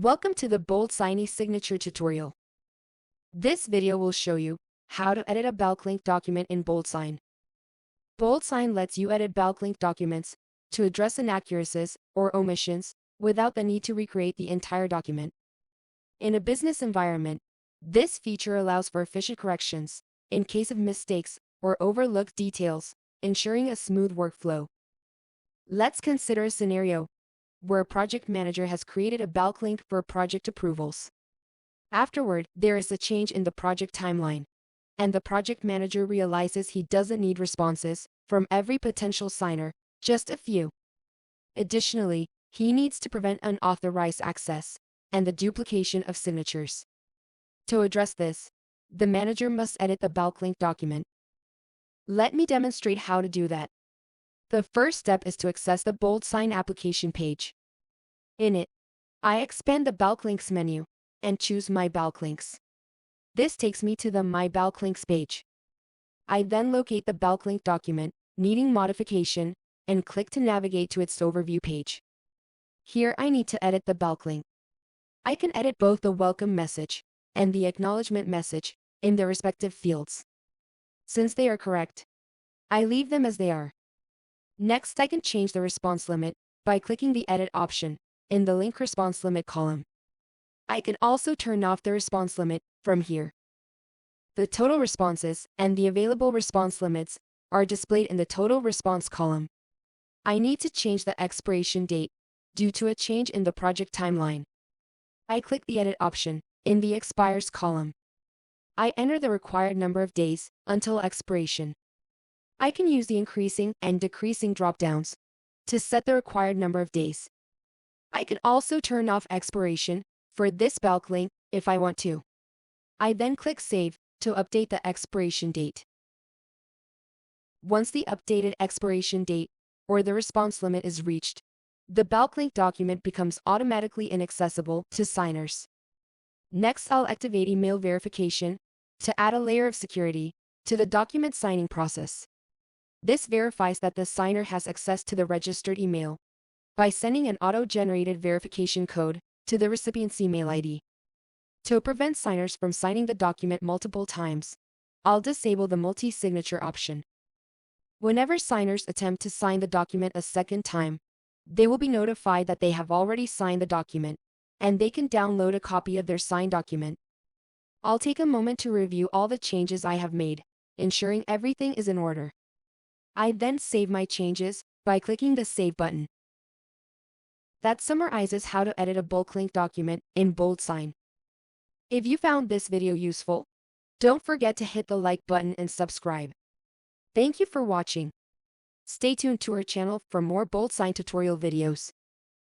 Welcome to the BoldSign eSignature tutorial. This video will show you how to edit a backlink document in BoldSign. BoldSign lets you edit backlink documents to address inaccuracies or omissions without the need to recreate the entire document. In a business environment, this feature allows for efficient corrections in case of mistakes or overlooked details, ensuring a smooth workflow. Let's consider a scenario where a project manager has created a backlink for project approvals. Afterward, there is a change in the project timeline, and the project manager realizes he doesn't need responses from every potential signer, just a few. Additionally, he needs to prevent unauthorized access and the duplication of signatures. To address this, the manager must edit the backlink document. Let me demonstrate how to do that. The first step is to access the BoldSign application page. In it, I expand the Backlinks menu and choose My Backlinks. This takes me to the My Backlinks page. I then locate the backlink document needing modification and click to navigate to its overview page. Here I need to edit the backlink. I can edit both the welcome message and the acknowledgement message in their respective fields. Since they are correct, I leave them as they are. Next, I can change the response limit by clicking the Edit option in the Link Response Limit column. I can also turn off the response limit from here. The total responses and the available response limits are displayed in the Total Response column. I need to change the expiration date due to a change in the project timeline. I click the Edit option in the Expires column. I enter the required number of days until expiration. I can use the increasing and decreasing drop-downs to set the required number of days. I can also turn off expiration for this backlink if I want to. I then click Save to update the expiration date. Once the updated expiration date or the response limit is reached, the backlink document becomes automatically inaccessible to signers. Next, I'll activate email verification to add a layer of security to the document signing process. This verifies that the signer has access to the registered email by sending an auto-generated verification code to the recipient's email ID. To prevent signers from signing the document multiple times, I'll disable the multi-signature option. Whenever signers attempt to sign the document a second time, they will be notified that they have already signed the document, and they can download a copy of their signed document. I'll take a moment to review all the changes I have made, ensuring everything is in order. I then save my changes by clicking the Save button. That summarizes how to edit a backlink document in BoldSign. If you found this video useful, don't forget to hit the like button and subscribe. Thank you for watching. Stay tuned to our channel for more BoldSign tutorial videos.